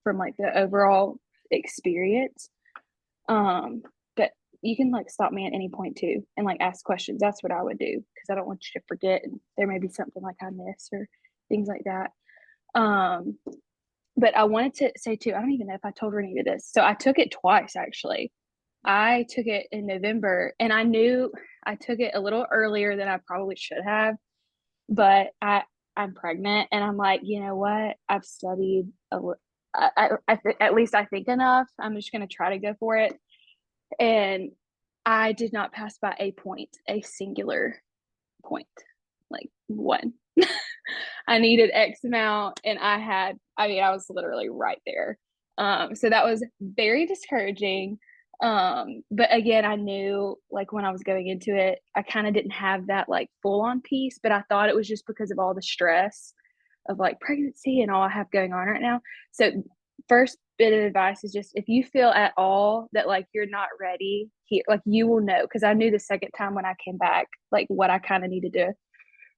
from like the overall experience. But you can like stop me at any point too and like ask questions. That's what I would do because I don't want you to forget and there may be something like I miss or things like that. Um, but I wanted to say too, I don't even know if I told Renita this. So I took it twice actually. I took it in November and I knew I took it a little earlier than I probably should have, but I'm pregnant and I'm like, you know what? I've studied at least I think enough. I'm just going to try to go for it. And I did not pass by a point, a singular point, like one. I needed X amount and I was literally right there. So that was very discouraging. But again, I knew like when I was going into it, I kind of didn't have that like full on piece, but I thought it was just because of all the stress of like pregnancy and all I have going on right now. So first bit of advice is just if you feel at all that like you're not ready here, like you will know. Cause I knew the second time when I came back, like what I kind of needed to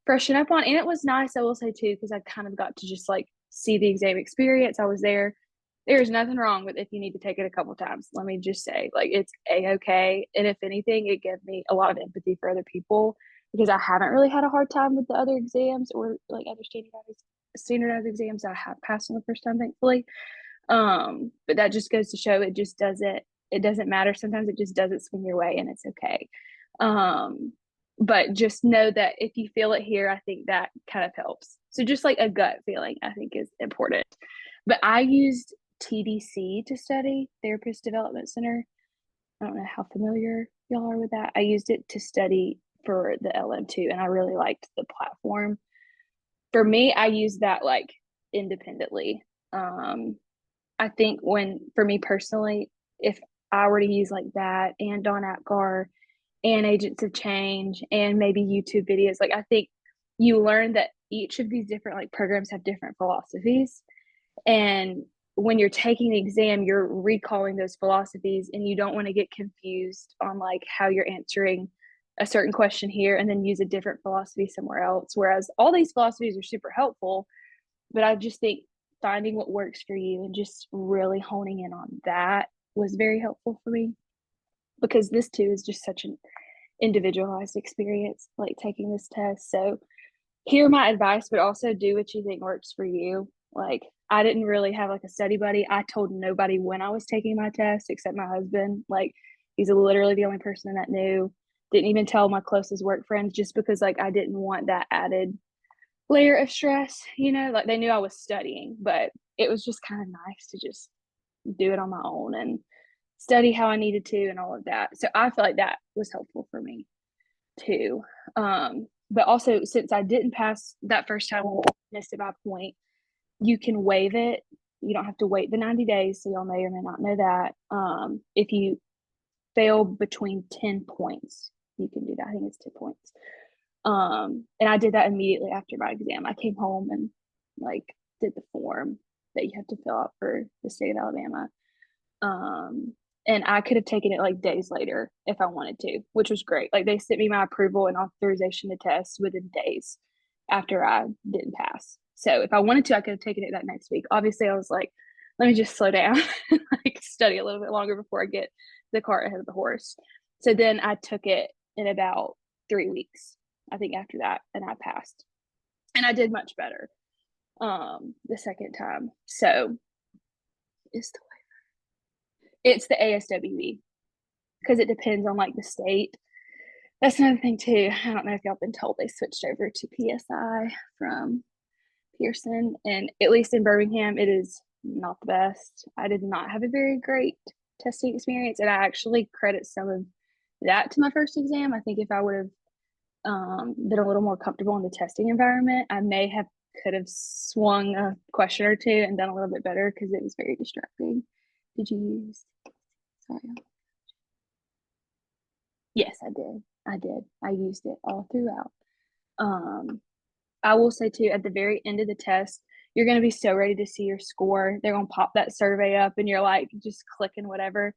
freshen up on. And it was nice, I will say too, because I kind of got to just like see the exam experience. I was there. There's nothing wrong with if you need to take it a couple times. Let me just say, like, it's a-okay. And if anything, it gave me a lot of empathy for other people because I haven't really had a hard time with the other exams or like other standardized exams that I have passed on the first time, thankfully. But that just goes to show it doesn't matter. Sometimes it just doesn't swing your way and it's okay. But just know that if you feel it here, I think that kind of helps. So just like a gut feeling, I think is important. But I used TDC to study, Therapist Development Center. I don't know how familiar y'all are with that. I used it to study for the LM2 and I really liked the platform. For me, I used that like independently. I think for me personally, if I were to use like that and Dawn Apgar and Agents of Change and maybe YouTube videos, like I think you learn that each of these different like programs have different philosophies. And when you're taking the exam, you're recalling those philosophies and you don't want to get confused on like how you're answering a certain question here and then use a different philosophy somewhere else. Whereas all these philosophies are super helpful, but I just think finding what works for you and just really honing in on that was very helpful for me because this too is just such an individualized experience, like taking this test. So hear my advice, but also do what you think works for you. Like I didn't really have like a study buddy. I told nobody when I was taking my test except my husband. Like he's literally the only person that knew. Didn't even tell my closest work friends just because like I didn't want that added layer of stress, like they knew I was studying, but it was just kind of nice to just do it on my own and study how I needed to and all of that. So I feel like that was helpful for me too. But also since I didn't pass that first time, missed it by a point, you can waive it. You don't have to wait the 90 days. So y'all may or may not know that. If you fail between 10 points, you can do that. I think it's 10 points. And I did that immediately after my exam. I came home and like did the form that you have to fill out for the state of Alabama. And I could have taken it like days later if I wanted to, which was great. Like they sent me my approval and authorization to test within days after I didn't pass. So if I wanted to, I could have taken it that next week. Obviously, I was like, let me just slow down and like study a little bit longer before I get the cart ahead of the horse. So then I took it in about 3 weeks, I think, after that, and I passed. And I did much better the second time. So it's the ASWB because it depends on like the state. That's another thing too. I don't know if y'all been told they switched over to PSI from Pearson, and at least in Birmingham, it is not the best. I did not have a very great testing experience, and I actually credit some of that to my first exam. I think if I would have been a little more comfortable in the testing environment, I could have swung a question or two and done a little bit better because it was very distracting. Did you use? Sorry. Yes, I did. I did. I used it all throughout. Um, I will say too, at the very end of the test, you're going to be so ready to see your score. They're going to pop that survey up and you're like just clicking whatever.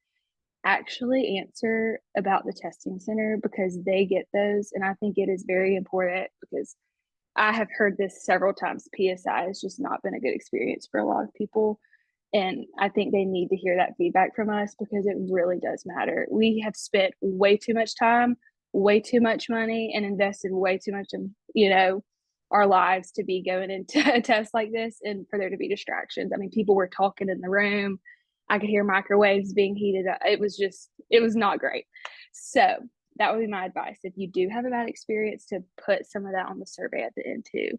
Actually answer about the testing center because they get those. And I think it is very important because I have heard this several times. PSI has just not been a good experience for a lot of people. And I think they need to hear that feedback from us because it really does matter. We have spent way too much time, way too much money, and invested way too much of, our lives to be going into a test like this and for there to be distractions. I mean, people were talking in the room. I could hear microwaves being heated up. It was not great. So that would be my advice. If you do have a bad experience, to put some of that on the survey at the end too.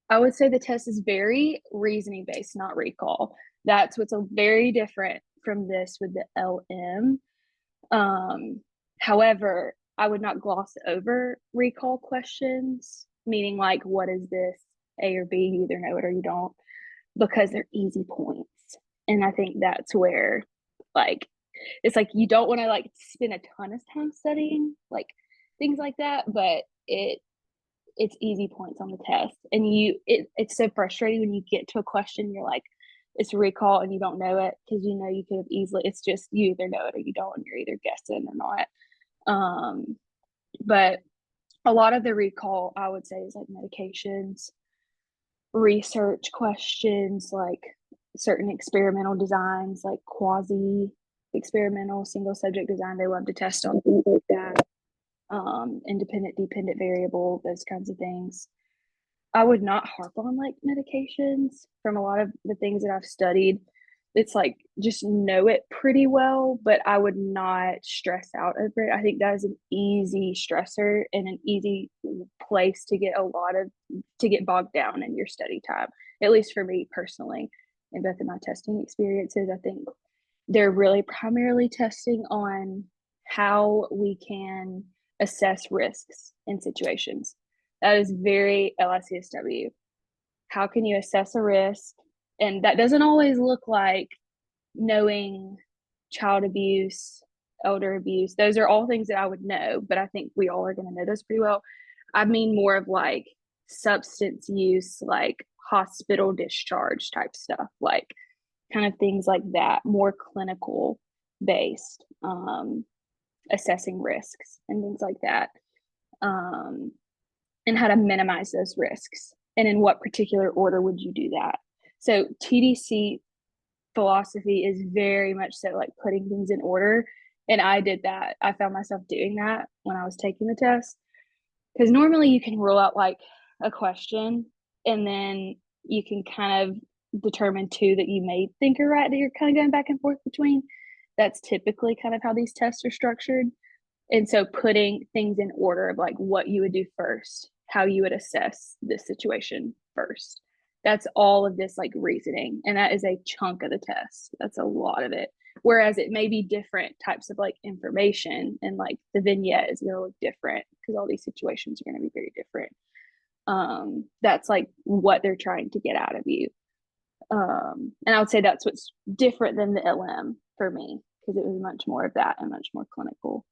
I would say the test is very reasoning based, not recall. That's what's very different from this with the LM. However, I would not gloss over recall questions, meaning like, what is this? A or B, you either know it or you don't, because they're easy points. And I think that's where, like, it's like you don't want to like spend a ton of time studying like things like that, but it's easy points on the test. And it's so frustrating when you get to a question, you're like, it's recall and you don't know it because you could have easily, it's just you either know it or you don't, and you're either guessing or not. But a lot of the recall, I would say, is like medications, research questions, like certain experimental designs, like quasi experimental single subject design. They love to test on things like that. Independent, dependent variable, those kinds of things. I would not harp on like medications. From a lot of the things that I've studied, it's like just know it pretty well, but I would not stress out over it. I think that is an easy stressor and an easy place to get bogged down in your study time, at least for me personally. In both of my testing experiences, I think they're really primarily testing on how we can assess risks in situations. That is very LICSW. How can you assess a risk? And that doesn't always look like knowing child abuse, elder abuse. Those are all things that I would know, but I think we all are going to know those pretty well. I mean more of like substance use, like hospital discharge type stuff, like kind of things like that, more clinical based, assessing risks and things like that, and how to minimize those risks. And in what particular order would you do that? So TDC philosophy is very much so like putting things in order. And I did that. I found myself doing that when I was taking the test. Because normally you can rule out like a question and then you can kind of determine two that you may think are right that you're kind of going back and forth between. That's typically kind of how these tests are structured. And so putting things in order of like what you would do first, how you would assess this situation first. That's all of this like reasoning. And that is a chunk of the test. That's a lot of it. Whereas it may be different types of like information, and like the vignette is going to look different because all these situations are going to be very different. That's like what they're trying to get out of you. And I would say that's what's different than the LM for me, because it was much more of that and much more clinical.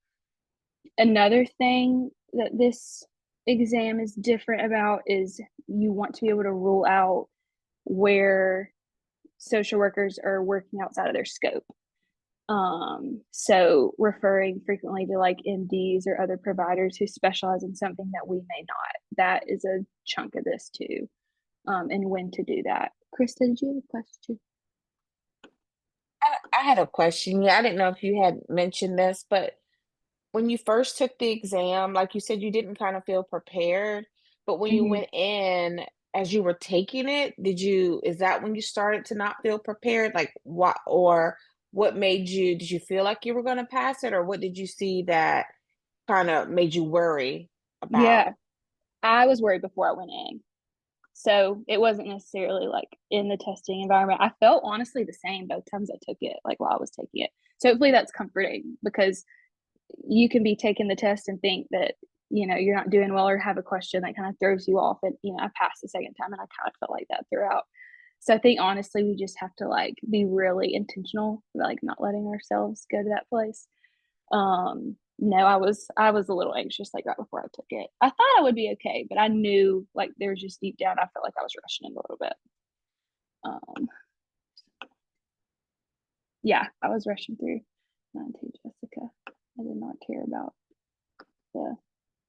Another thing that this exam is different about is you want to be able to rule out where social workers are working outside of their scope. So referring frequently to like MDs or other providers who specialize in something that we may not. That is a chunk of this too. And when to do that. Krista, did you have a question? I had a question. Yeah, I didn't know if you had mentioned this, but when you first took the exam, like you said, you didn't kind of feel prepared, but when you Mm-hmm. went in, as you were taking it, is that when you started to not feel prepared? Like what, or what did you feel like you were going to pass it, or what did you see that kind of made you worry Yeah, about? I was worried before I went in. So it wasn't necessarily like in the testing environment. I felt honestly the same both times I took it, like while I was taking it. So hopefully that's comforting, because you can be taking the test and think that, you're not doing well or have a question that kind of throws you off. And, I passed the second time and I kind of felt like that throughout. So I think honestly, we just have to like be really intentional about like not letting ourselves go to that place. No, I was a little anxious like right before I took it. I thought I would be okay, but I knew like there was just deep down I felt like I was rushing it a little bit. Um, yeah, I was rushing through mine too, Jessica. I did not care about the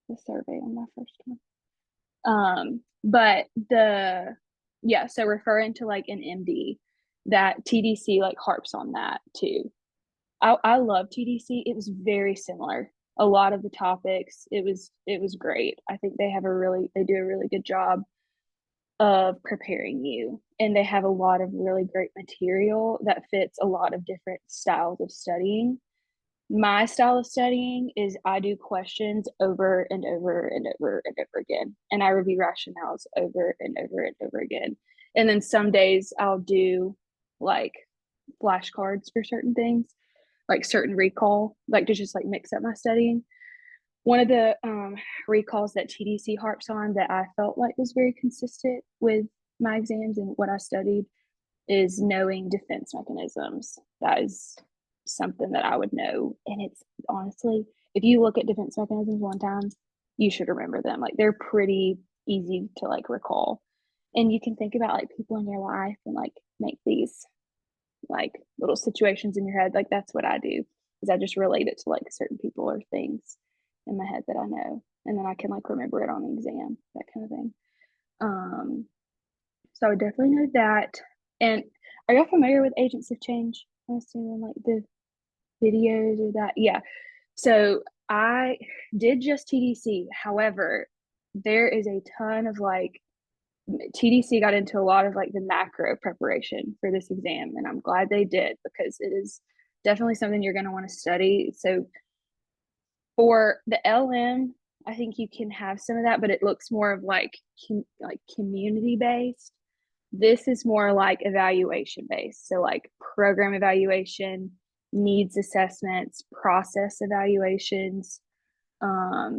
the survey on my first one. But Yeah, so referring to like an MD, that TDC like harps on that too. I love TDC. It was very similar. A lot of the topics, it was great. I think they do a really good job of preparing you, and they have a lot of really great material that fits a lot of different styles of studying. My style of studying is I do questions over and over and over and over again, and I review rationales over and over and over again. And then some days I'll do like flashcards for certain things, like certain recall, like to just like mix up my studying. One of the recalls that TDC harps on that I felt like was very consistent with my exams and what I studied is knowing defense mechanisms. That is something that I would know. And it's honestly, if you look at defense mechanisms one time, you should remember them. Like they're pretty easy to like recall. And you can think about like people in your life and like make these like little situations in your head. Like that's what I do, is I just relate it to like certain people or things in my head that I know. And then I can like remember it on the exam, that kind of thing. So I would definitely know that. And are y'all familiar with Agents of Change? I'm assuming like the videos or that. Yeah. So I did just TDC. However, there is a ton of like TDC got into a lot of like the macro preparation for this exam, and I'm glad they did because it is definitely something you're going to want to study. So for the LM, I think you can have some of that, but it looks more of like community based. This is more like evaluation based. So like program evaluation, needs assessments, process evaluations,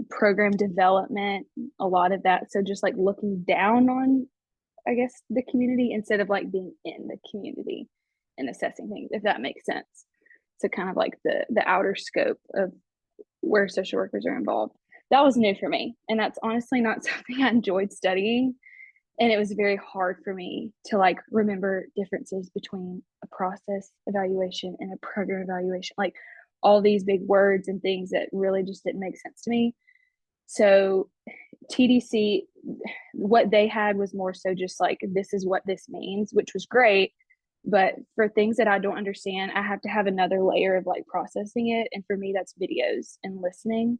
program development, a lot of that. So just like looking down on, I guess, the community instead of like being in the community and assessing things, if that makes sense. So kind of like the outer scope of where social workers are involved. That was new for me. And that's honestly not something I enjoyed studying. And it was very hard for me to like remember differences between a process evaluation and a program evaluation, like all these big words and things that really just didn't make sense to me. So TDC, what they had was more so just like, this is what this means, which was great. But for things that I don't understand, I have to have another layer of like processing it. And for me, that's videos and listening.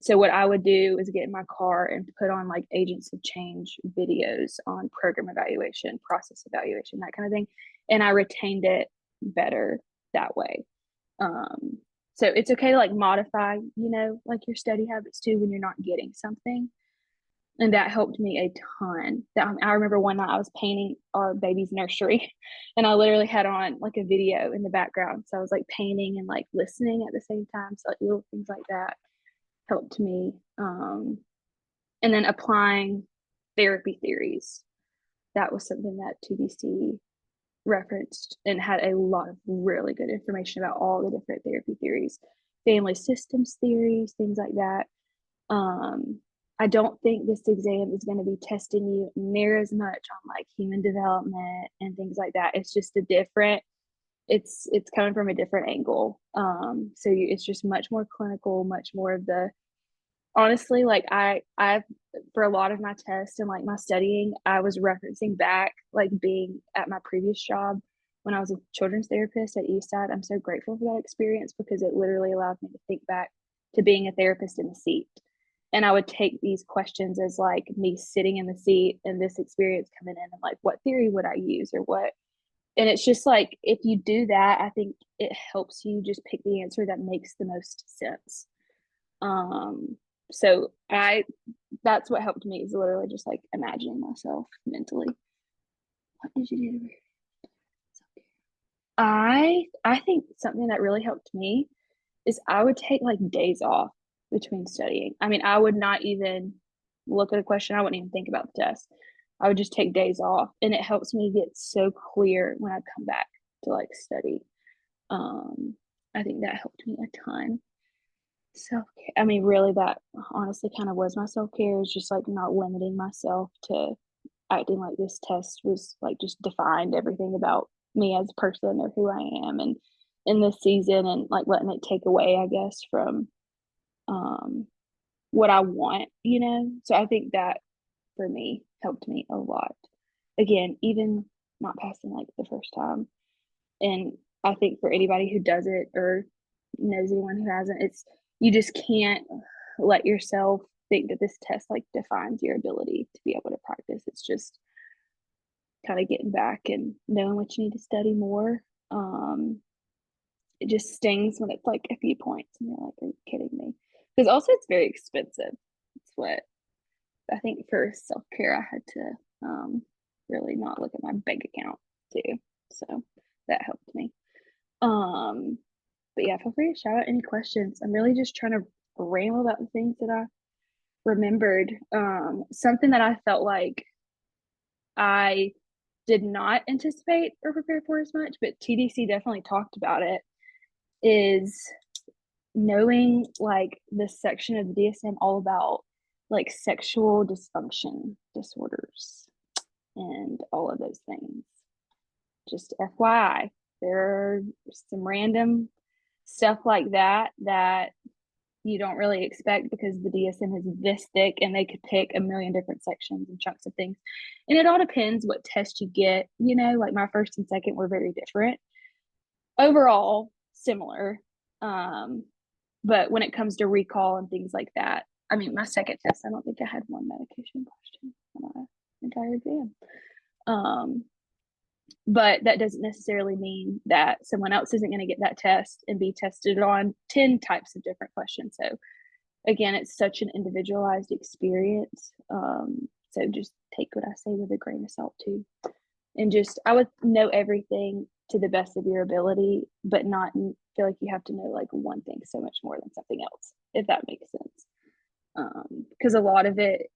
So what I would do is get in my car and put on like Agents of Change videos on program evaluation, process evaluation, that kind of thing. And I retained it better that way. Um, so it's okay to like modify, like your study habits too when you're not getting something. And that helped me a ton. I remember one night I was painting our baby's nursery, and I literally had on like a video in the background. So I was like painting and like listening at the same time. So like little things like that helped me. And then applying therapy theories. That was something that TDC referenced and had a lot of really good information about all the different therapy theories, family systems theories, things like that. I don't think this exam is going to be testing you near as much on like human development and things like that. It's just it's coming from a different angle. It's just much more clinical, much more of the, honestly, like I for a lot of my tests and like my studying, I was referencing back like being at my previous job when I was a children's therapist at Eastside. I'm so grateful for that experience because it literally allowed me to think back to being a therapist in the seat. And I would take these questions as like me sitting in the seat and this experience coming in and like, what theory would I use or what? And it's just like, if you do that, I think it helps you just pick the answer that makes the most sense. Um, so that's what helped me, is literally just like imagining myself mentally. What did you do? I think something that really helped me is I would take like days off between studying. I mean, I would not even look at a question. I wouldn't even think about the test. I would just take days off, and it helps me get so clear when I come back to like study. I think that helped me a ton. Self-care. I mean, really, that honestly kind of was my self-care, is just like not limiting myself to acting like this test was like just defined everything about me as a person or who I am and in this season, and like letting it take away, I guess, from what I want. So I think that for me helped me a lot. again, even not passing like the first time. And I think for anybody who does it or knows anyone who hasn't, it's, you just can't let yourself think that this test like defines your ability to be able to practice. It's just kind of getting back and knowing what you need to study more. It just stings when it's like a few points and you're like, are you kidding me? Because also it's very expensive. It's what I think for self-care I had to really not look at my bank account too. So that helped me. But yeah, feel free to shout out any questions. I'm really just trying to ramble about the things that I remembered. Something that I felt like I did not anticipate or prepare for as much, but TDC definitely talked about it, is knowing like this section of the DSM all about like sexual dysfunction disorders and all of those things. Just FYI, there are some random stuff like that that you don't really expect because the DSM is this thick and they could pick a million different sections and chunks of things. And it all depends what test you get. You know, like my first and second were very different. Overall, similar. But when it comes to recall and things like that, I mean, my second test, I don't think I had one medication question on my entire exam. But that doesn't necessarily mean that someone else isn't going to get that test and be tested on 10 types of different questions. So again, it's such an individualized experience. So just take what I say with a grain of salt too. And just, I would know everything to the best of your ability, but not feel like you have to know like one thing so much more than something else, if that makes sense. Because a lot of it,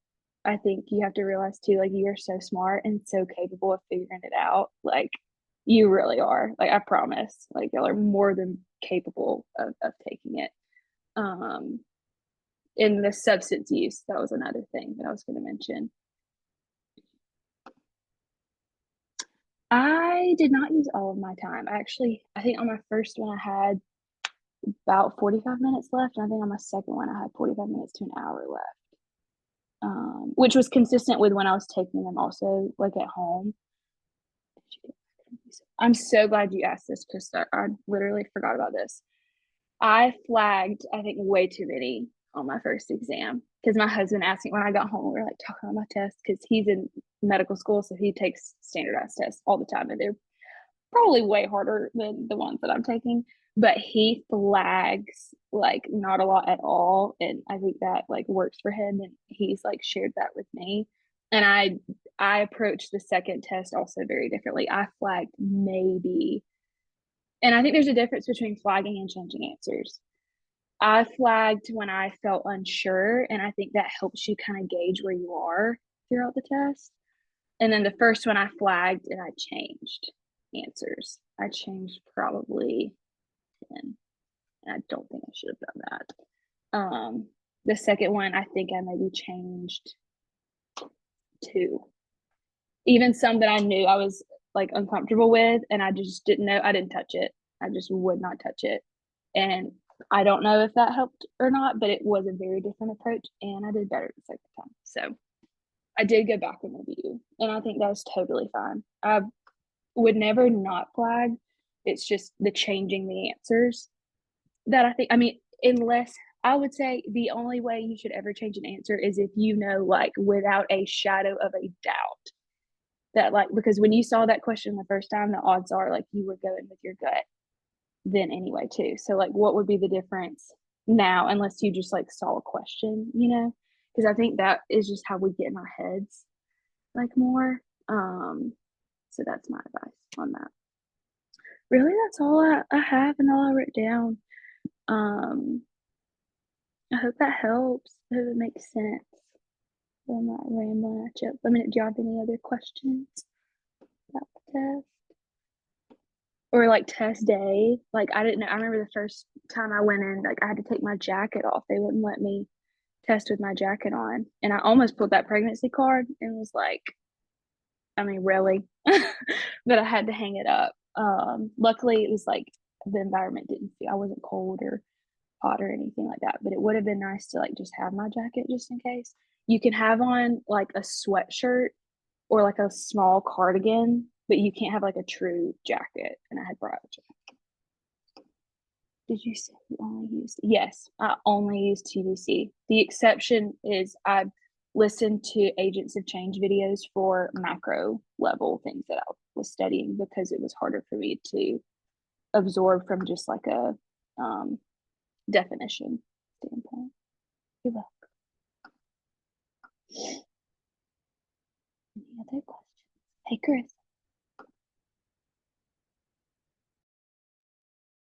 I think you have to realize too, like you're so smart and so capable of figuring it out. Like you really are. Like I promise. Like y'all are more than capable of taking it. In the substance use, that was another thing that I was going to mention. I did not use all of my time. I think on my first one I had about 45 minutes left. And I think on my second one I had 45 minutes to an hour left. Which was consistent with when I was taking them also like at home. I'm so glad you asked this, Krista. I literally forgot about this. I flagged, I think, way too many on my first exam because my husband asked me when I got home. We were like talking about my tests because he's in medical school, so he takes standardized tests all the time, and they're probably way harder than the ones that I'm taking. But he flags like not a lot at all, and I think that like works for him, and he's like shared that with me. And I approached the second test also very differently. I flagged maybe, and I think there's a difference between flagging and changing answers. I flagged when I felt unsure, and I think that helps you kind of gauge where you are throughout the test. And then the first one I flagged and I changed answers. I changed probably 10, and I don't think I should have done that. The second one, I think I maybe changed 2. Even some that I knew I was like uncomfortable with, and I just didn't know. I didn't touch it. I just would not touch it. And I don't know if that helped or not, but it was a very different approach, and I did better the second time. So I did go back and review, and I think that was totally fine. I would never not flag. It's just the changing the answers that I think, I mean, unless I would say the only way you should ever change an answer is if you know, like, without a shadow of a doubt that, like, because when you saw that question the first time, the odds are like you were going with your gut then anyway, too. So, like, what would be the difference now, unless you just like saw a question, you know? Because I think that is just how we get in our heads, like, more. So that's my advice on that. Really, that's all I have and all I wrote down. I hope that helps. I hope it makes sense. I'm not rambling at you. Let me know, do you have any other questions about the test? Or like test day? Like I didn't know. I remember the first time I went in, like I had to take my jacket off. They wouldn't let me test with my jacket on. And I almost pulled that pregnancy card and was like, I mean, really? But I had to hang it up. Luckily it was like the environment didn't feel, I wasn't cold or hot or anything like that, but it would have been nice to like just have my jacket just in case. You can have on like a sweatshirt or like a small cardigan, but you can't have like a true jacket. And I had brought a jacket. Did you say you only used? Yes, I only used TDC. The exception is I listened to Agents of Change videos for macro level things that I was studying because it was harder for me to absorb from just like a definition standpoint. You're welcome. Any other questions? Hey, Chris.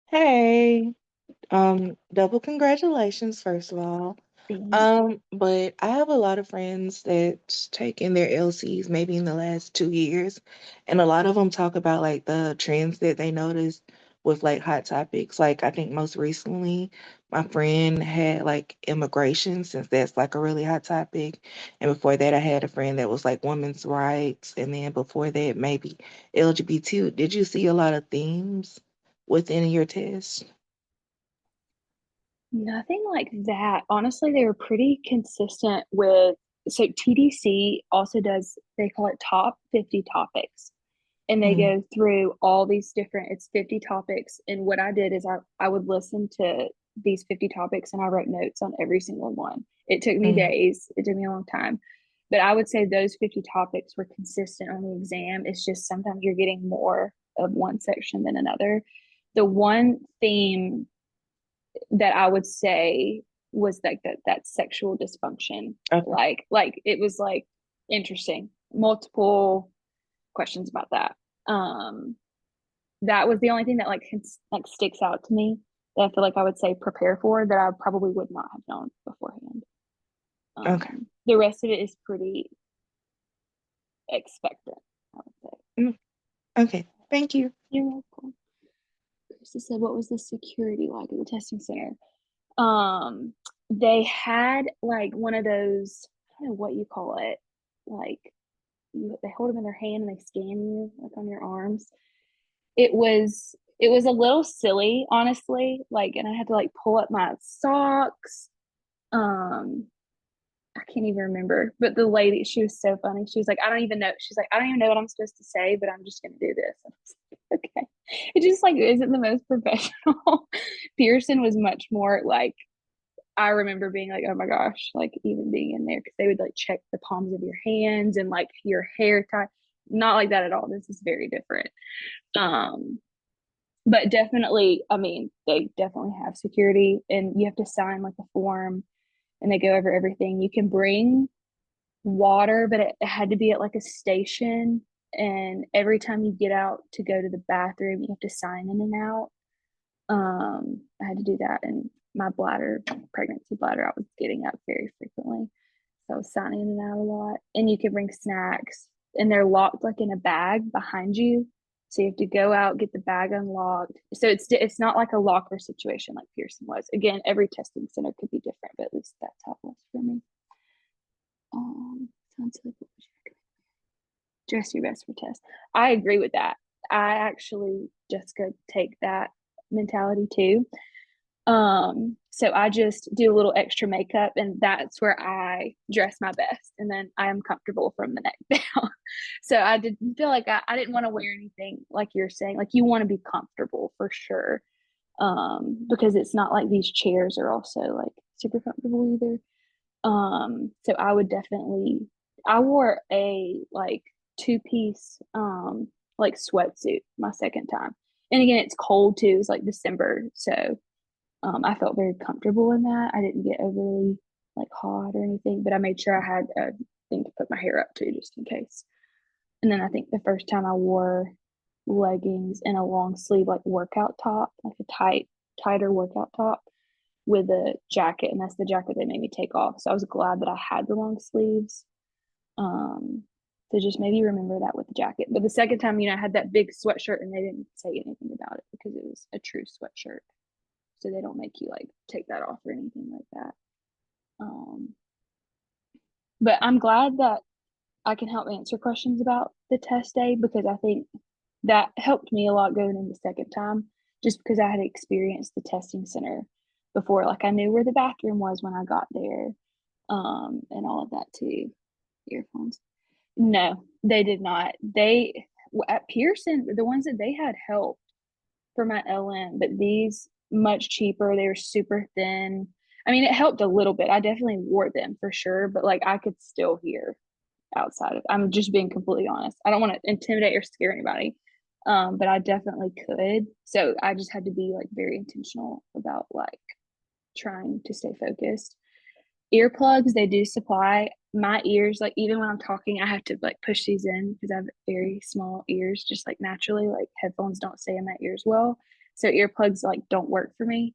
Hey, double congratulations, first of all. Thanks. But I have a lot of friends that's taken their LCs maybe in the last 2 years, and a lot of them talk about like the trends that they noticed with like hot topics. Like I think most recently, my friend had like immigration, since that's like a really hot topic. And before that, I had a friend that was like women's rights, and then before that, maybe LGBT. Did you see a lot of themes within your test? Nothing like that. Honestly, they were pretty consistent with. So TDC also does, they call it top 50 topics. And they Mm, go through all these different, it's 50 topics. And what I did is I would listen to these 50 topics and I wrote notes on every single one. It took me mm, days, it took me a long time. But I would say those 50 topics were consistent on the exam. It's just sometimes you're getting more of one section than another. The one theme that I would say was like that sexual dysfunction. okay. Like it was like interesting. Multiple questions about that. Um that was the only thing that like sticks out to me that I feel like I would say prepare for that I probably would not have known beforehand. Okay. The rest of it is pretty expectant, I would say. Mm, okay. Thank you. You're welcome. Krista said, what was the security like at the testing center? They had like one of those, I don't know what you call it, like they hold them in their hand and they scan you like on your arms. It was a little silly, honestly. Like, and I had to like pull up my socks. Um, I can't even remember. But the lady, she was so funny. She was like, I don't even know. She's like, I don't even know what I'm supposed to say, but I'm just gonna do this. And I was like, okay. It just like isn't the most professional. Pearson was much more like I remember being like, oh my gosh, like even being in there because they would like check the palms of your hands and like your hair tie. Not like that at all. This is very different. Um, but definitely, I mean, they definitely have security and you have to sign like a form and they go over everything. You can bring water, but it had to be at like a station. And every time you get out to go to the bathroom, you have to sign in and out. I had to do that, and my bladder, pregnancy bladder, I was getting up very frequently. So I was signing in and out a lot. And you can bring snacks, and they're locked like in a bag behind you. So you have to go out, get the bag unlocked. So it's not like a locker situation like Pearson was. Again, every testing center could be different, but at least that's how it was for me. Sounds like what was your dress your best for test. I agree with that. I actually just could take that mentality too. So I just do a little extra makeup and that's where I dress my best and then I am comfortable from the neck down. So I didn't feel like I didn't want to wear anything like you're saying. Like you want to be comfortable for sure. Because it's not like these chairs are also like super comfortable either. So I would definitely I wore a like two-piece like sweatsuit my second time. And again, it's cold too. It's like December, so I felt very comfortable in that. I didn't get overly like hot or anything, but I made sure I had a thing to put my hair up to just in case. And then I think the first time I wore leggings and a long sleeve like workout top, like a tighter workout top with a jacket, and that's the jacket they made me take off. So I was glad that I had the long sleeves. Um, so just maybe remember that with the jacket. But the second time, I had that big sweatshirt and they didn't say anything about it because it was a true sweatshirt. So they don't make you like take that off or anything like that. Um, but I'm glad that I can help answer questions about the test day because I think that helped me a lot going in the second time just because I had experienced the testing center before. Like I knew where the bathroom was when I got there, and all of that too. Earphones. No, They did not. They at Pearson, the ones that they had helped for my LM, but these much cheaper. They were super thin. I mean, it helped a little bit. I definitely wore them for sure, but like I could still hear outside of. I'm just being completely honest. I don't want to intimidate or scare anybody, but I definitely could. So I just had to be like very intentional about like trying to stay focused. Earplugs, they do supply my ears. Like even when I'm talking, I have to like push these in because I have very small ears, just like naturally. Like headphones don't stay in my ears well, so earplugs like don't work for me.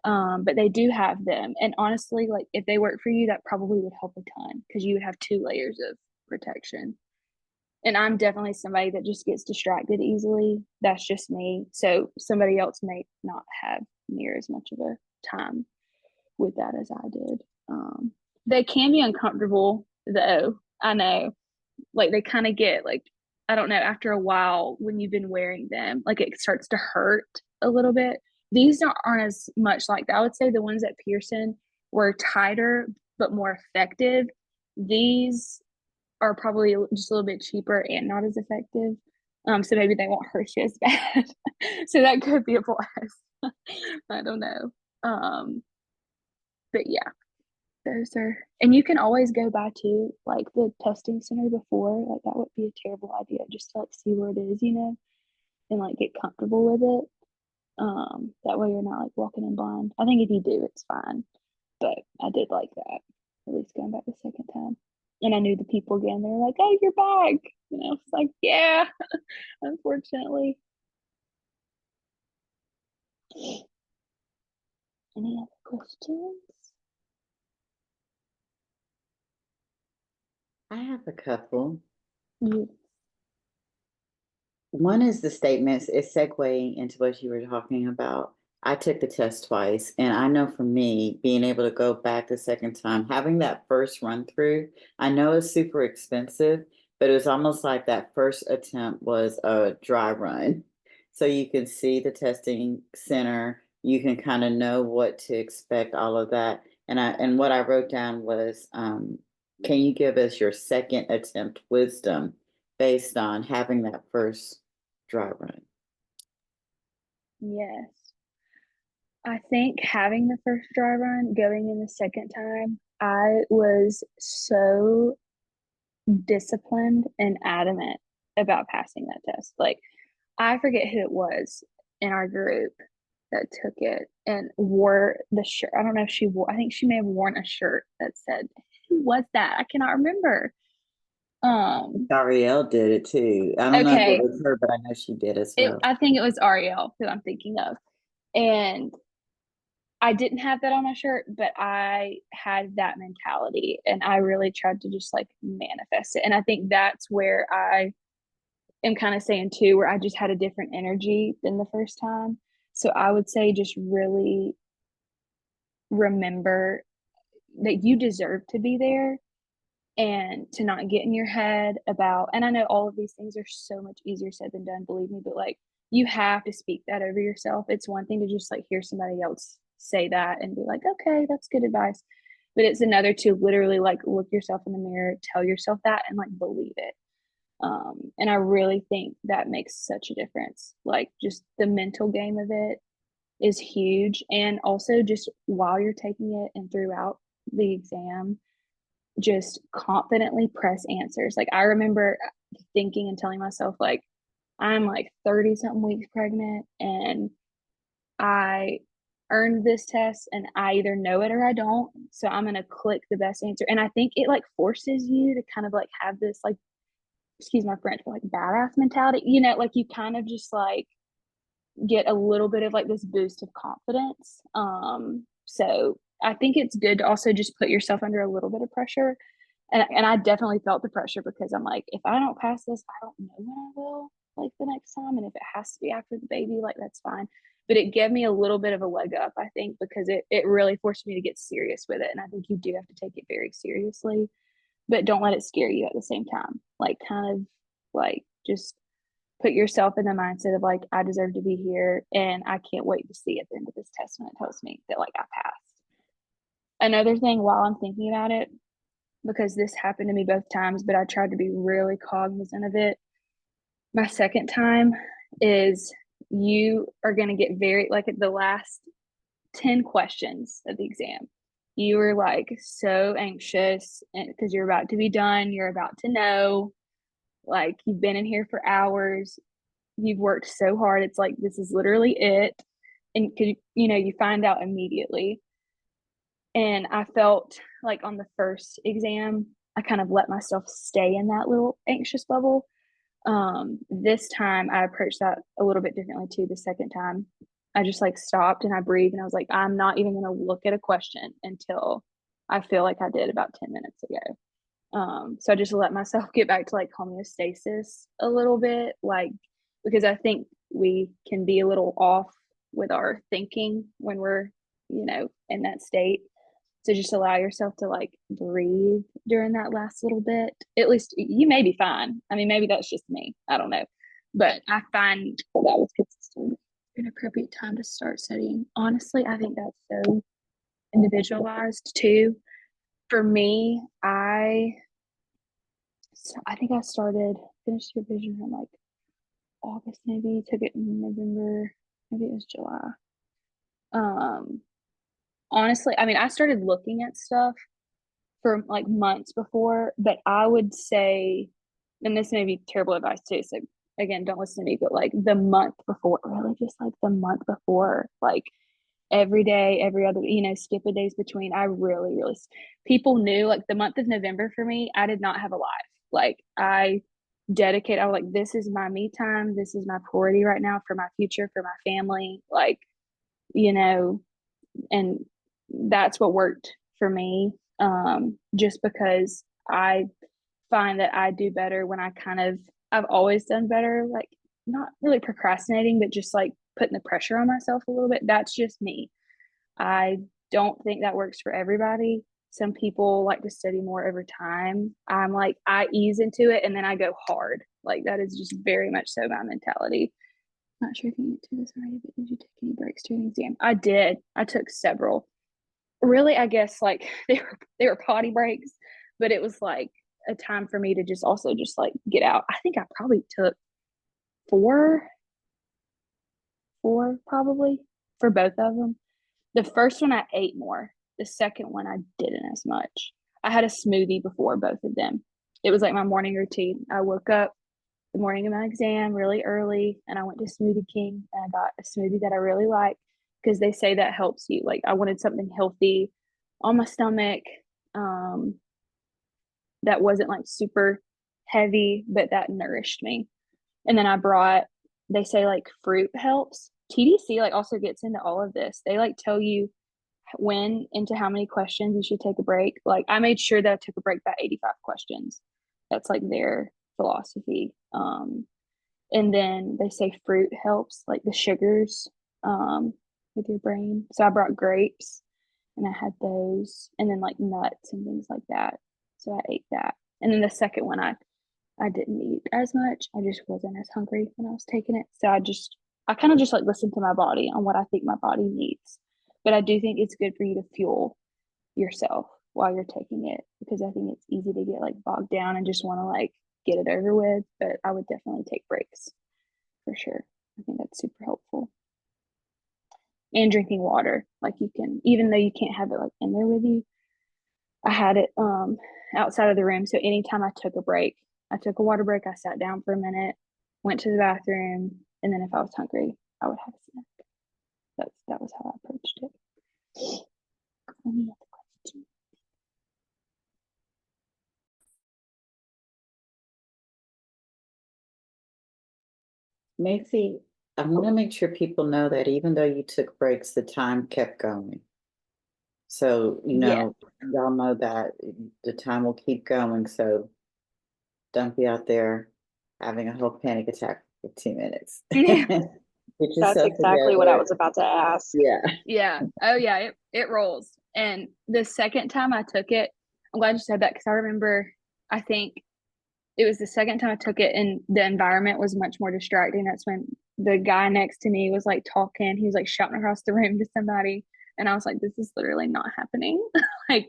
But they do have them, and honestly, like if they work for you, that probably would help a ton because you would have 2 layers of protection. And I'm definitely somebody that just gets distracted easily. That's just me. So somebody else may not have near as much of a time with that as I did. They can be uncomfortable though. I know. Like they kind of get like, I don't know, after a while when you've been wearing them, like it starts to hurt a little bit. These aren't as much like that. I would say the ones at Pearson were tighter but more effective. These are probably just a little bit cheaper and not as effective. So maybe they won't hurt you as bad. So that could be a plus. I don't know. But yeah, those are, and you can always go by to like the testing center before. Like that would be a terrible idea just to like see where it is, and like get comfortable with it. That way you're not like walking in blind. I think if you do, it's fine. But I did like that, at least going back the second time. And I knew the people again. They were like, "Oh, you're back." It's like, yeah, unfortunately. Any other questions? I have a couple. You, One is the statements, it's segueing into what you were talking about. I took the test twice, and I know for me, being able to go back the second time, having that first run through, I know it's super expensive, but it was almost like that first attempt was a dry run. So you can see the testing center, you can kind of know what to expect, all of that. And what I wrote down was, can you give us your second attempt wisdom based on having that first dry run? yes. I think having the first dry run, going in the second time, I was so disciplined and adamant about passing that test. Like, I forget who it was in our group that took it and wore the shirt. I don't know if she wore, I think she may have worn a shirt that said, who was that? I cannot remember. Ariel did it too. I don't know if it Okay. was her, but I know she did as well. I think it was Ariel who I'm thinking of. And I didn't have that on my shirt, but I had that mentality and I really tried to just like manifest it. And I think that's where I am kind of saying too, where I just had a different energy than the first time. So I would say just really remember that you deserve to be there and to not get in your head about, and I know all of these things are so much easier said than done, believe me, but like you have to speak that over yourself. It's one thing to just like hear somebody else say that and be like, okay, that's good advice. But it's another to literally like look yourself in the mirror, tell yourself that, and like believe it. And I really think that makes such a difference. Like just the mental game of it is huge. And also just while you're taking it and throughout the exam, just confidently press answers. Like I remember thinking and telling myself like I'm like 30 something weeks pregnant and I earned this test and I either know it or I don't. So I'm going to click the best answer. And I think it like forces you to kind of like have this like, excuse my French, but like badass mentality, like you kind of just like get a little bit of like this boost of confidence. So I think it's good to also just put yourself under a little bit of pressure. And I definitely felt the pressure because I'm like, if I don't pass this, I don't know when I will, like the next time. And if it has to be after the baby, like that's fine. But it gave me a little bit of a leg up, I think, because it really forced me to get serious with it. And I think you do have to take it very seriously, but don't let it scare you at the same time. Like kind of like just put yourself in the mindset of like, I deserve to be here and I can't wait to see at the end of this test when it tells me that like I passed. Another thing while I'm thinking about it, because this happened to me both times, but I tried to be really cognizant of it. My second time is you are going to get very, like at the last 10 questions of the exam, you were like so anxious because you're about to be done. You're about to know, like, you've been in here for hours. You've worked so hard. It's like, this is literally it. And you find out immediately. And I felt like on the first exam, I kind of let myself stay in that little anxious bubble. This time I approached that a little bit differently too. The second time, I just like stopped and I breathed and I was like, I'm not even going to look at a question until I feel like I did about 10 minutes ago. So I just let myself get back to like homeostasis a little bit, like, because I think we can be a little off with our thinking when we're, in that state. So just allow yourself to like breathe during that last little bit. At least you may be fine. I mean, maybe that's just me. I don't know. But I find that was consistent. An appropriate time to start studying. Honestly, I think that's so individualized too. For me, I think I finished supervision in like August, maybe, took it in November, maybe it was July. Honestly, I mean, I started looking at stuff for like months before, but I would say, and this may be terrible advice too, so again, don't listen to me, but like the month before, really just like the month before, like every day, every other, skip a days between. I really, really, people knew like the month of November for me, I did not have a life. Like I was like, this is my me time. This is my priority right now for my future, for my family. Like, and that's what worked for me. Just because I find that I do better when I've always done better, like not really procrastinating, but just like putting the pressure on myself a little bit. That's just me. I don't think that works for everybody. Some people like to study more over time. I'm like, I ease into it and then I go hard. Like that is just very much so my mentality. Not sure if you get to this already, but did you take any breaks during the exam? I did. I took several. Really, I guess like they were potty breaks, but it was like a time for me to just also just like get out. I think I probably took four probably for both of them. The first one I ate more. The second one I didn't as much. I had a smoothie before both of them. It was like my morning routine. I woke up the morning of my exam really early and I went to Smoothie King and I got a smoothie that I really like because they say that helps you. Like I wanted something healthy on my stomach, that wasn't like super heavy, but that nourished me. And then they say like fruit helps. TDC like also gets into all of this. They like tell you when into how many questions you should take a break. Like I made sure that I took a break by 85 questions. That's like their philosophy. And then they say fruit helps, like the sugars, with your brain. So I brought grapes and I had those, and then like nuts and things like that. So I ate that. And then the second one, I didn't eat as much. I just wasn't as hungry when I was taking it. So I kind of just like listen to my body on what I think my body needs. But I do think it's good for you to fuel yourself while you're taking it because I think it's easy to get like bogged down and just want to like get it over with. But I would definitely take breaks for sure. I think that's super helpful. And drinking water, like you can, even though you can't have it like in there with you, I had it outside of the room. So anytime I took a break, I took a water break, I sat down for a minute, went to the bathroom, and then if I was hungry, I would have a snack. That was how I approached it. Any other questions? Macy, I want to make sure people know that even though you took breaks, the time kept going. So, Yeah. y'all know that the time will keep going. So don't be out there having a whole panic attack for 2 minutes. Yeah. Get That's yourself exactly what I together. was about to ask. Yeah. Yeah. Oh yeah, it rolls. And the second time I took it, I'm glad you said that because I remember, I think it was the second time I took it and the environment was much more distracting. That's when the guy next to me was like talking. He was like shouting across the room to somebody. And I was like, this is literally not happening. Like,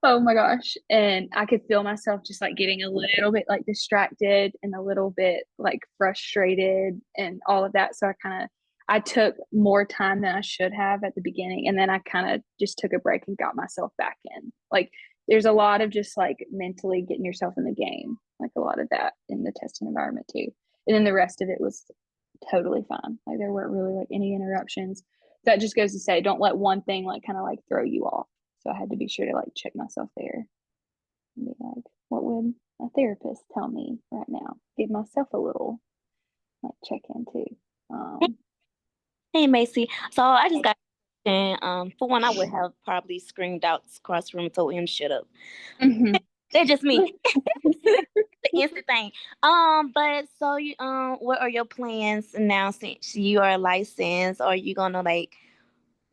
Oh my gosh. And I could feel myself just like getting a little bit like distracted and a little bit like frustrated and all of that. So I took more time than I should have at the beginning. And then I kind of just took a break and got myself back in. Like there's a lot of just like mentally getting yourself in the game, like a lot of that in the testing environment too. And then the rest of it was totally fine. Like there weren't really like any interruptions. That just goes to say, don't let one thing like kind of like throw you off. So I had to be sure to like check myself there and be like, what would a therapist tell me right now? Give myself a little like check in too. Hey, Macy. So I just got a question. For one, I would have probably screamed out across the room and told him shut up. Mm-hmm. That's just me. The instant thing. But so you what are your plans now since you are licensed? Are you gonna like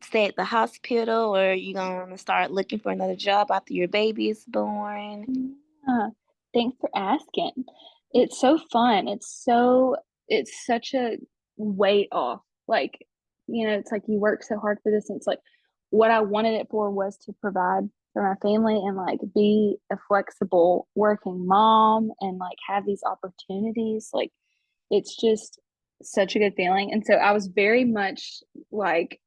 stay at the hospital, or are you gonna start looking for another job after your baby is born? Yeah. Thanks for asking. It's so fun. It's such a weight off. Like, it's like you work so hard for this, and it's like what I wanted it for was to provide for my family and like be a flexible working mom and like have these opportunities. Like it's just such a good feeling. And so I was very much like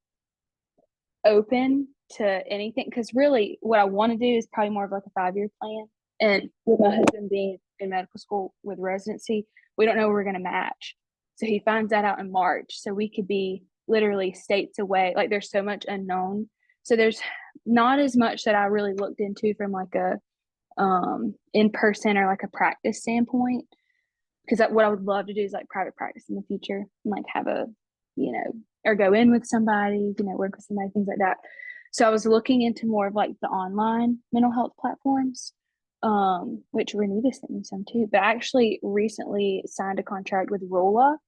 open to anything because really what I want to do is probably more of like a 5-year plan. And with my husband being in medical school with residency, we don't know where we're going to match. So he finds that out in March. So we could be literally states away. Like there's so much unknown. So there's not as much that I really looked into from like a in person or like a practice standpoint. Because what I would love to do is like private practice in the future and like have a, or go in with somebody, work with somebody, things like that. So I was looking into more of like the online mental health platforms, which Renita sent me some too. But I actually recently signed a contract with Rolla.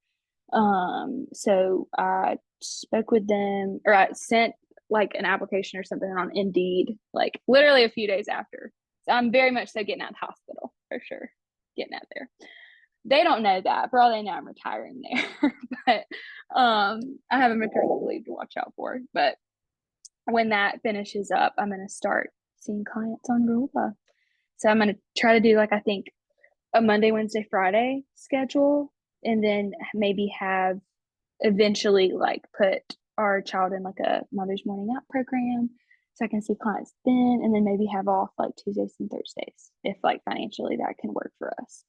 So I spoke with them, or I sent like an application or something on Indeed, like literally a few days after. So I'm very much so getting out of the hospital for sure, getting out there. They don't know that. For all they know, I'm retiring there. But I have a maternity leave to watch out for. But when that finishes up, I'm going to start seeing clients on Rolla. So I'm going to try to do like I think a Monday, Wednesday, Friday schedule, and then maybe have eventually like put our child in like a mother's morning out program so I can see clients then, and then maybe have off like Tuesdays and Thursdays if like financially that can work for us.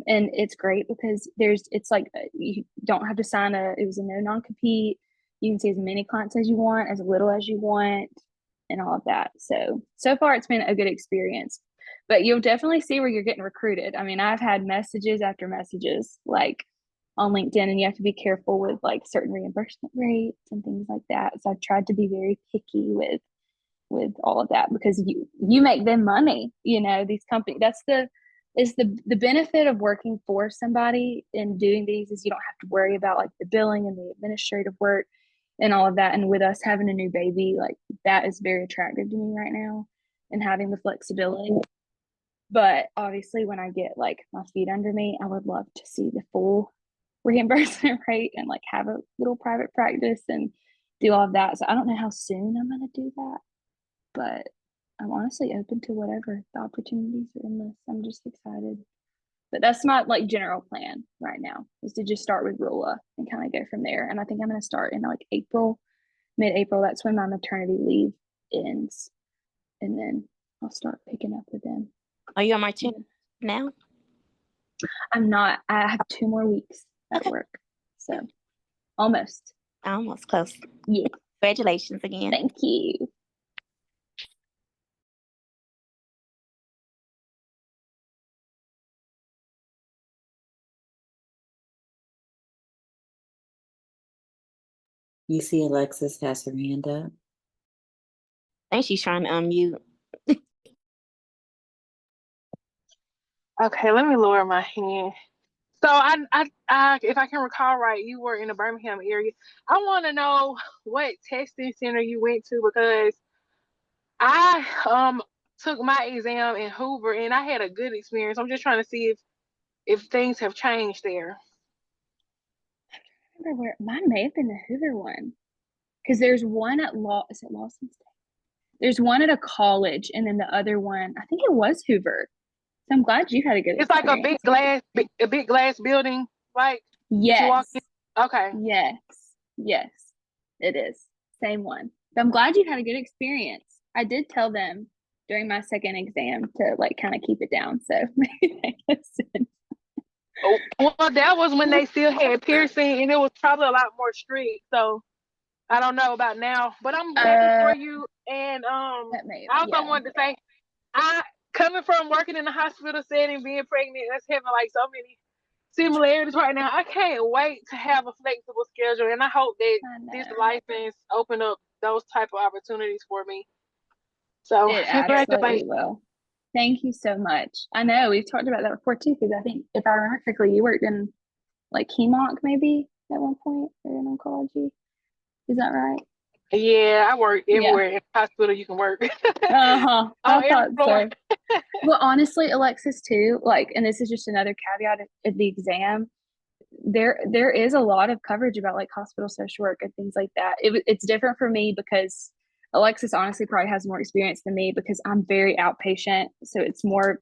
And it's great because it's like you don't have to sign it was a no non-compete. You can see as many clients as you want, as little as you want, and all of that. So far it's been a good experience, but you'll definitely see where you're getting recruited. I mean, I've had messages after messages like on LinkedIn, and you have to be careful with like certain reimbursement rates and things like that. So I've tried to be very picky with all of that because you make them money, these companies. The benefit of working for somebody and doing these is you don't have to worry about like the billing and the administrative work and all of that. And with us having a new baby, like that is very attractive to me right now and having the flexibility. But obviously when I get like my feet under me, I would love to see the full reimbursement rate and like have a little private practice and do all of that. So I don't know how soon I'm going to do that, but I'm honestly open to whatever the opportunities are in this. I'm just excited. But that's my like general plan right now is to just start with Rula and kind of go from there. And I think I'm going to start in like April, mid-April. That's when my maternity leave ends. And then I'll start picking up with them. Are you on maternity now? I'm not. I have 2 more weeks at work. So almost. Almost close. Yeah. Congratulations again. Thank you. You see Alexis has her hand up. I think she's trying to unmute. Okay, let me lower my hand. So I, if I can recall right, you were in the Birmingham area. I want to know what testing center you went to because I took my exam in Hoover and I had a good experience. I'm just trying to see if things have changed there. I remember where mine may have been the Hoover one because there's one at is it Lawson State? There's one at a college, and then the other one, I think it was Hoover. So I'm glad you had a good It's like a experience. big glass building, right? That you walk in? Yes. Okay. Yes, it is. Same one. But I'm glad you had a good experience. I did tell them during my second exam to like kind of keep it down. So maybe that makes sense. Oh, well, that was when they still had piercing, and it was probably a lot more strict. So I don't know about now, but I'm happy for you. And I also wanted to say, I coming from working in the hospital setting, being pregnant, that's having like so many similarities right now. I can't wait to have a flexible schedule, and I hope that this license open up those type of opportunities for me. So it absolutely congratulations. will. Thank you so much. I know we've talked about that before too, because I think if I remember correctly, you worked in like HEMONC maybe at one point or in oncology. Is that right? Yeah, I work everywhere in the hospital you can work. I thought floor. so. Well, honestly, Alexis too, like, and this is just another caveat of the exam. There is a lot of coverage about like hospital social work and things like that. It's different for me because Alexis honestly probably has more experience than me because I'm very outpatient, so it's more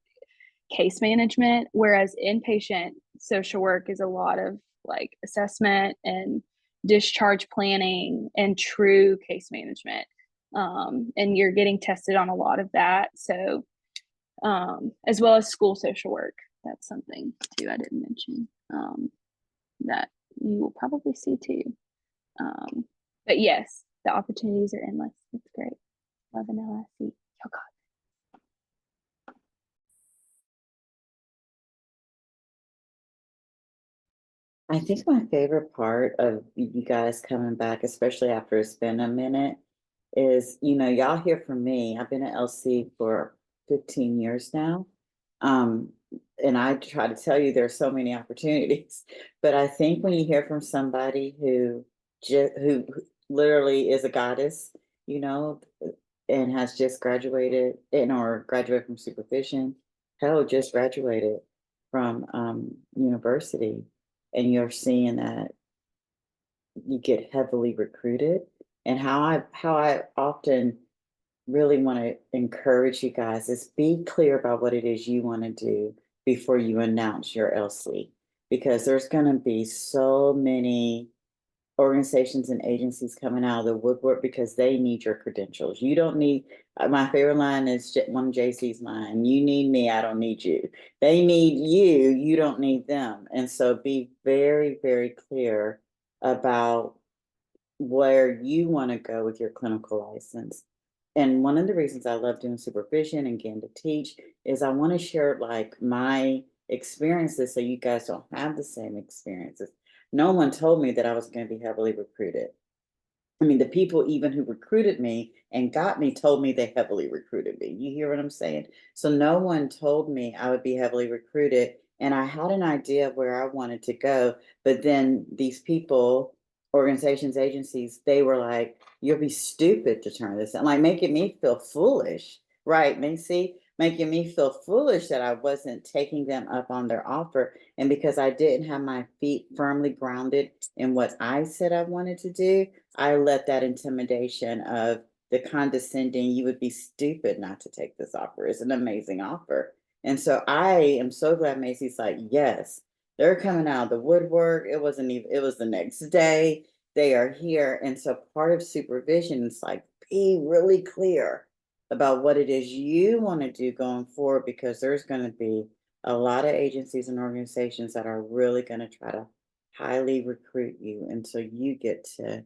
case management, whereas inpatient social work is a lot of like assessment and discharge planning and true case management. And you're getting tested on a lot of that. So, as well as school social work, that's something too I didn't mention that you will probably see too. But yes, the opportunities are endless. It's great. Love an LIC. Oh God. I think my favorite part of you guys coming back, especially after it's been a minute, is, y'all hear from me. I've been at LC for 15 years now. And I try to tell you there's so many opportunities, but I think when you hear from somebody who literally is a goddess, and has just graduated or graduated from supervision, hell, just graduated from university, and you're seeing that you get heavily recruited, and how I often really want to encourage you guys is be clear about what it is you want to do before you announce your LC, because there's going to be so many organizations and agencies coming out of the woodwork because they need your credentials. You don't need, my favorite line is one of JC's line, you need me, I don't need you. They need you, you don't need them. And so be very, very clear about where you want to go with your clinical license. And one of the reasons I love doing supervision and getting to teach is I want to share like my experiences so you guys don't have the same experiences. No one told me that I was going to be heavily recruited. I mean, the people even who recruited me and got me told me they heavily recruited me. You hear what I'm saying? So no one told me I would be heavily recruited. And I had an idea of where I wanted to go. But then these people, organizations, agencies, they were like, you'll be stupid to turn this in, like making me feel foolish, right, Macy? Making me feel foolish that I wasn't taking them up on their offer. And because I didn't have my feet firmly grounded in what I said I wanted to do, I let that intimidation of the condescending, you would be stupid not to take this offer. It's an amazing offer. And so I am so glad Macy's like, yes, they're coming out of the woodwork. It wasn't even, it was the next day. They are here. And so part of supervision is like, be really clear about what it is you want to do going forward, because there's going to be a lot of agencies and organizations that are really going to try to highly recruit you. And so you get to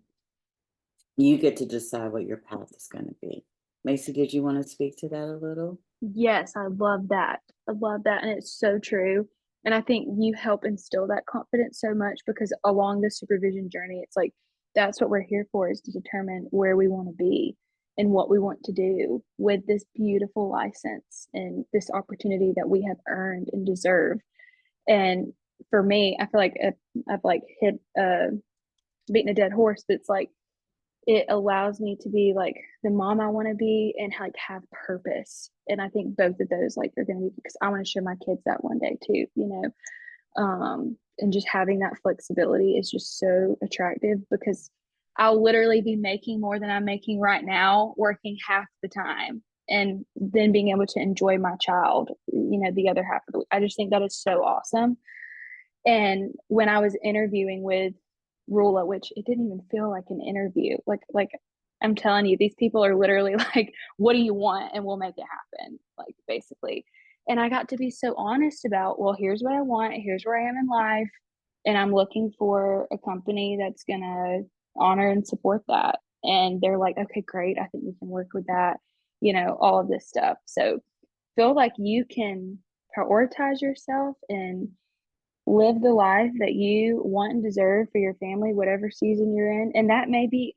decide what your path is going to be. Macy, did you want to speak to that a little? Yes, I love that. I love that. And it's so true. And I think you help instill that confidence so much because along the supervision journey, it's like that's what we're here for, is to determine where we want to be and what we want to do with this beautiful license and this opportunity that we have earned and deserve. And for me, I feel like I've like hit beaten a dead horse, but it's like it allows me to be like the mom I want to be and like have purpose. And I think both of those like are going to be, because I want to show my kids that one day too, and just having that flexibility is just so attractive because I'll literally be making more than I'm making right now, working half the time, and then being able to enjoy my child, the other half of the week. I just think that is so awesome. And when I was interviewing with Rula, which it didn't even feel like an interview, like I'm telling you, these people are literally like, what do you want? And we'll make it happen, like basically. And I got to be so honest about, well, here's what I want, here's where I am in life, and I'm looking for a company that's gonna honor and support that. And they're like, okay, great, I think we can work with that, all of this stuff. So feel like you can prioritize yourself and live the life that you want and deserve for your family, whatever season you're in. And that may be,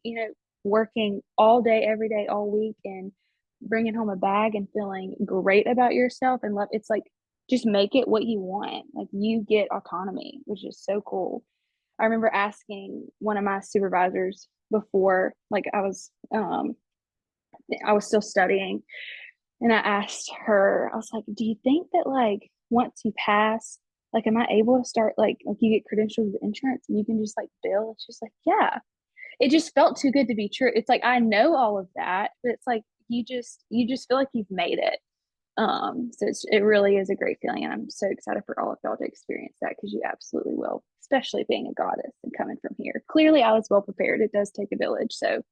working all day, every day, all week, and bringing home a bag and feeling great about yourself and love. It's like, just make it what you want. Like, you get autonomy, which is so cool. I remember asking one of my supervisors before, like I was still studying, and I asked her, I was like, do you think that like once you pass, like, am I able to start like you get credentials with insurance and you can just like bill? It's just like, yeah. It just felt too good to be true. It's like, I know all of that, but it's like you just feel like you've made it. So it really is a great feeling, and I'm so excited for all of y'all to experience that, because you absolutely will, especially being a goddess and coming from here. Clearly, I was well prepared. It does take a village, so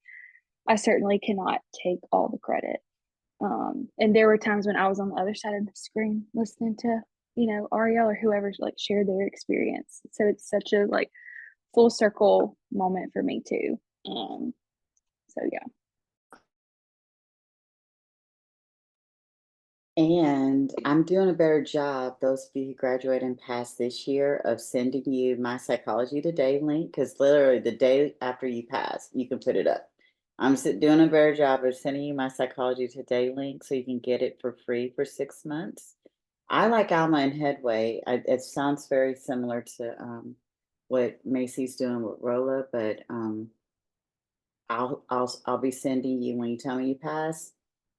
I certainly cannot take all the credit. And there were times when I was on the other side of the screen listening to, Ariel or whoever's like shared their experience. So it's such a like full circle moment for me too. So yeah. And I'm doing a better job, those of you who graduate and pass this year, of sending you my Psychology Today link, because literally the day after you pass, you can put it up. I'm doing a better job of sending you my Psychology Today link so you can get it for free for 6 months. I like Alma and Headway. It sounds very similar to what Macy's doing with Rolla, but I'll be sending you, when you tell me you pass,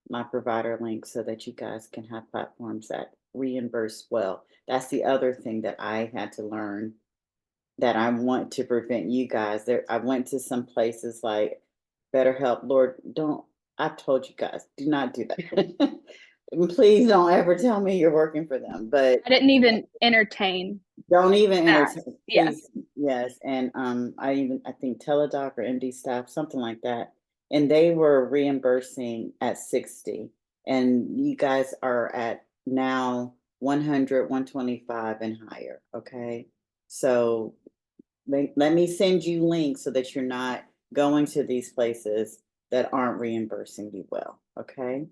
my provider link so that you guys can have platforms that reimburse well. That's the other thing that I had to learn, that I want to prevent you guys. I went to some places like BetterHelp. Lord, I've told you guys, do not do that. Please don't ever tell me you're working for them. But I didn't even entertain. Don't even entertain. Yes. Yes. And I think Teladoc or MD staff, something like that. And they were reimbursing at 60. And you guys are at now 100, 125 and higher. Okay. So let me send you links so that you're not going to these places that aren't reimbursing you well. Okay.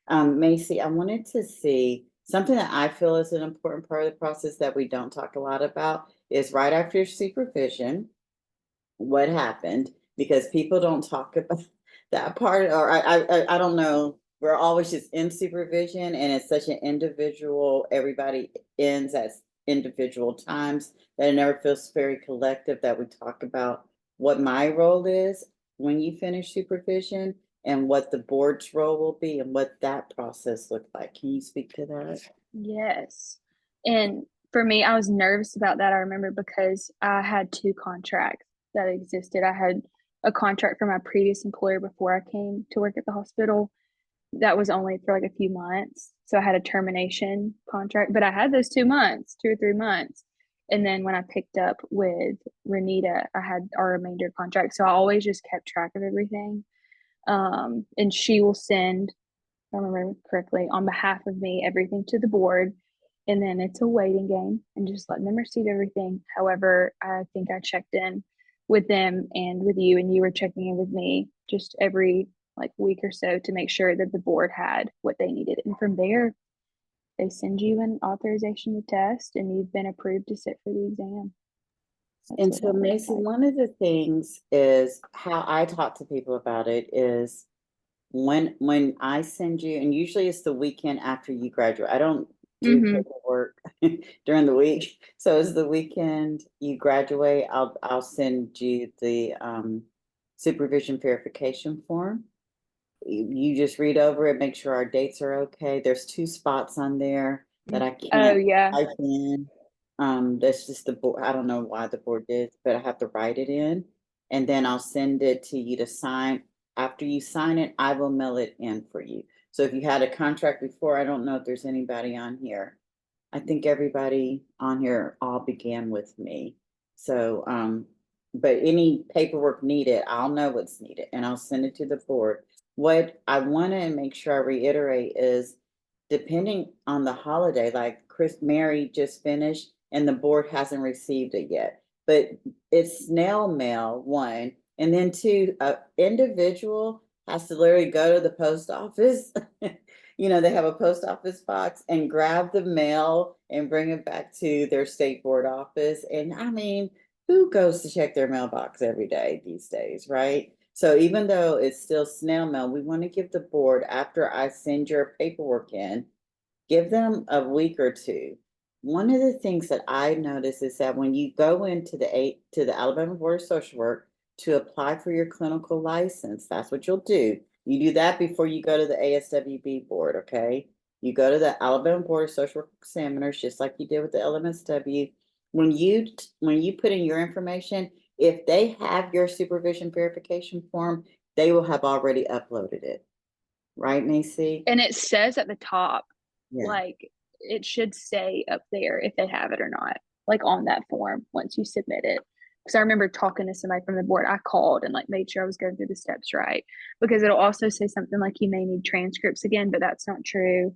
Macy, I wanted to see something that I feel is an important part of the process that we don't talk a lot about is right after supervision, what happened, because people don't talk about that part, or I don't know. We're always just in supervision, and it's such an individual, everybody ends at individual times, that it never feels very collective that we talk about what my role is when you finish supervision and what the board's role will be and what that process looked like. Can you speak to that? Yes. And for me, I was nervous about that. I remember because I had 2 contracts that existed. I had a contract from my previous employer before I came to work at the hospital. That was only for like a few months. So I had a termination contract, but I had those 2 months, 2 or 3 months. And then when I picked up with Renita, I had our remainder contract. So I always just kept track of everything. And she will send, if I remember correctly, on behalf of me, everything to the board. And then it's a waiting game and just letting them receive everything. However, I think I checked in with them and with you, and you were checking in with me just every like week or so to make sure that the board had what they needed. And from there, they send you an authorization to test, and you've been approved to sit for the exam. And so, Macy, one of the things is how I talk to people about it is when I send you, and usually it's the weekend after you graduate. I don't do paperwork during the week, so it's the weekend you graduate. I'll send you the supervision verification form. You just read over it, make sure our dates are okay. There's 2 spots on there that I can't type in. That's just the board. I don't know why the board did, but I have to write it in. and then I'll send it to you to sign. After you sign it, I will mail it in for you. So if you had a contract before, I don't know if there's anybody on here. I think everybody on here all began with me. So, but any paperwork needed, I'll know what's needed and I'll send it to the board. What I want to make sure I reiterate is, depending on the holiday, like Mary just finished and the board hasn't received it yet, but it's snail mail, one, and then two, individual has to literally go to the post office. You know, they have a post office box and grab the mail and bring it back to their state board office. And I mean, who goes to check their mailbox every day these days, right? So even though it's still snail mail, we want to give the board, after I send your paperwork in, give them a week or two. One of the things that I notice is that when you go into the Alabama Board of Social Work to apply for your clinical license, that's what you'll do. You do that before you go to the ASWB board, okay? You go to the Alabama Board of Social Work Examiners, just like you did with the LMSW. When you put in your information, if they have your supervision verification form, they will have already uploaded it. Right, Macy? And it says at the top, yeah. Like it should say up there if they have it or not, like on that form once you submit it. Because I remember talking to somebody from the board, I called and like made sure I was going through the steps right, because it'll also say something like you may need transcripts again, but that's not true.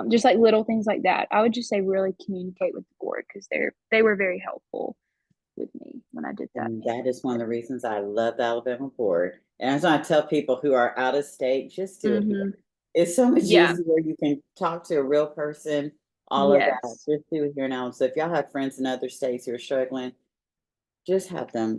Just like little things like that. I would just say really communicate with the board, because they were very helpful with me when I did that. And that is one of the reasons I love the Alabama board. And as I tell people who are out of state, just do it here. It's so much easier. You can talk to a real person, all of that. Just do it here now. So if y'all have friends in other states who are struggling, just have them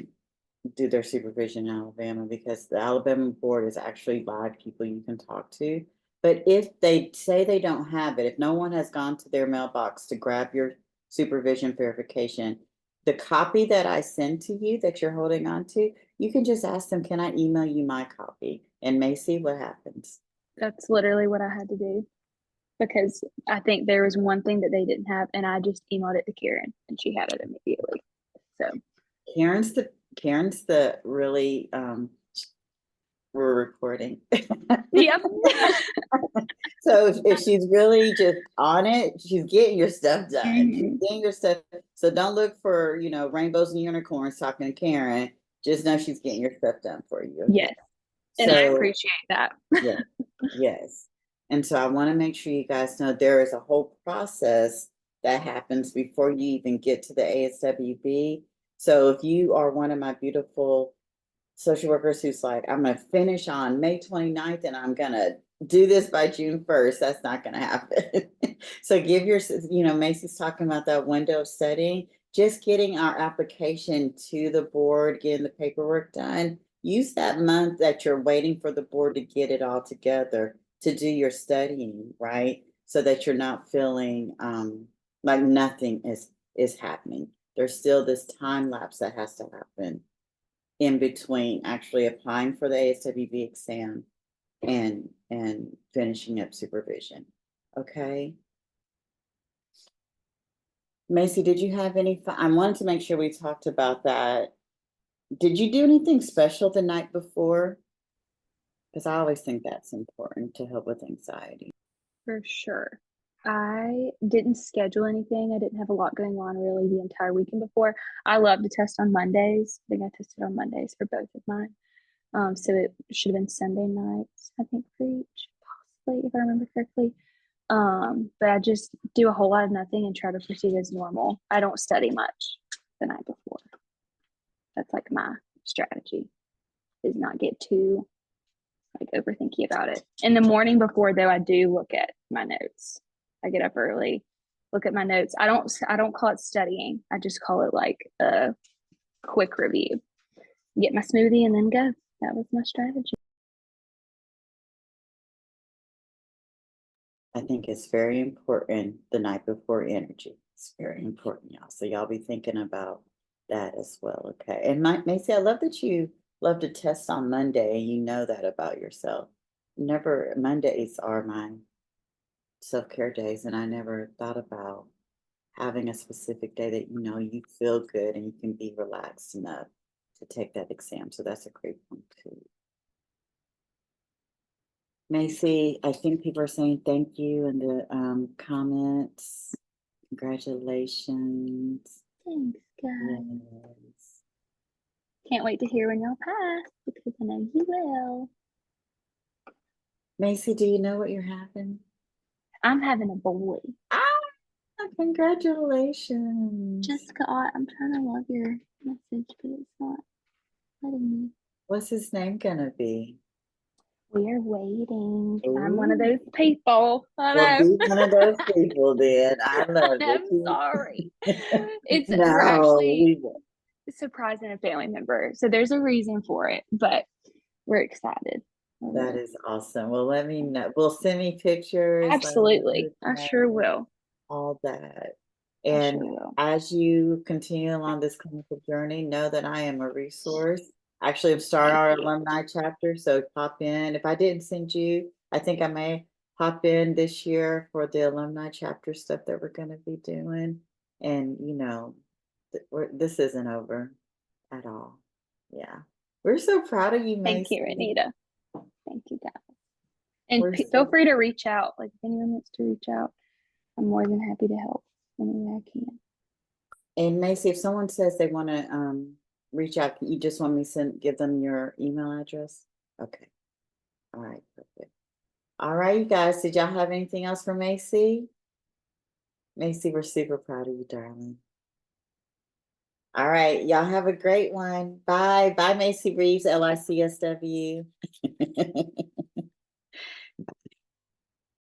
do their supervision in Alabama, because the Alabama board is actually live people you can talk to. But if they say they don't have it, if no one has gone to their mailbox to grab your supervision verification, the copy that I send to you that you're holding on to, you can just ask them, can I email you my copy? And Macy, what happens? That's literally what I had to do, because I think there was one thing that they didn't have, and I just emailed it to Karen and she had it immediately. So Karen's the really we're recording. Yep. So if she's really just on it, she's getting your stuff done. She's getting your stuff. So don't look for, rainbows and unicorns talking to Karen. Just know she's getting your stuff done for you. Okay? Yes. And I appreciate that. Yeah. Yes. And so I want to make sure you guys know there is a whole process that happens before you even get to the ASWB. So if you are one of my beautiful social workers who's like, I'm going to finish on May 29th and I'm going to do this by June 1st, that's not going to happen. So give your, Macy's talking about that window setting, just getting our application to the board, getting the paperwork done. Use that month that you're waiting for the board to get it all together to do your studying, right? So that you're not feeling like nothing is happening. There's still this time lapse that has to happen in between actually applying for the ASWB exam and finishing up supervision. Okay. Macy, did you have any I wanted to make sure we talked about that. Did you do anything special the night before? Because I always think that's important to help with anxiety. For sure. I didn't schedule anything. I didn't have a lot going on really the entire weekend before. I love to test on Mondays. I think I tested on Mondays for both of mine. So it should have been Sunday nights, I think, for each, possibly, if I remember correctly. But I just do a whole lot of nothing and try to proceed as normal. I don't study much the night before. That's like my strategy, is not get too like overthinking about it. In the morning before, though, I do look at my notes. I get up early, look at my notes. I don't call it studying. I just call it like a quick review. Get my smoothie and then go. That was my strategy. I think it's very important the night before energy. It's very important, y'all. So y'all be thinking about that as well. Okay. And Macy, I love that you love to test on Monday and you know that about yourself. Mondays are my self-care days, and I never thought about having a specific day that you feel good and you can be relaxed enough to take that exam. So that's a great one too. Macy, I think people are saying thank you in the comments. Congratulations. Thanks, guys. Yes. Can't wait to hear when y'all pass because I know you will. Macy, do you know what you're having? I'm having a boy. Ah, congratulations. Jessica, I'm trying to love your message, but it's not letting me. What's his name gonna be? We are waiting. Ooh. I'm one of those people. I Well, know. be one of those people then. I love it. I'm sorry. It's No, we're actually we won't. surprising a family member, so there's a reason for it, but we're excited. That is awesome. Well, let me know. Well, send me pictures. Absolutely, I sure will. All that. I And sure will. as you continue along this clinical journey, know that I am a resource. Actually, I'm starting our alumni chapter, so pop in. If I didn't send you, I think I may pop in this year for the alumni chapter stuff that we're going to be doing. And, you know, this isn't over at all. Yeah. We're so proud of you, Macy. Thank you, Renita. Thank you, guys. And So feel free to reach out. Like, if anyone wants to reach out, I'm more than happy to help any way I can. And Macy, if someone says they want to reach out, you just want me to give them your email address? Okay. All right, perfect. All right, you guys, did y'all have anything else for Macy? Macy, we're super proud of you, darling. All right, y'all have a great one. Bye. Bye, Macy Reeves, LICSW.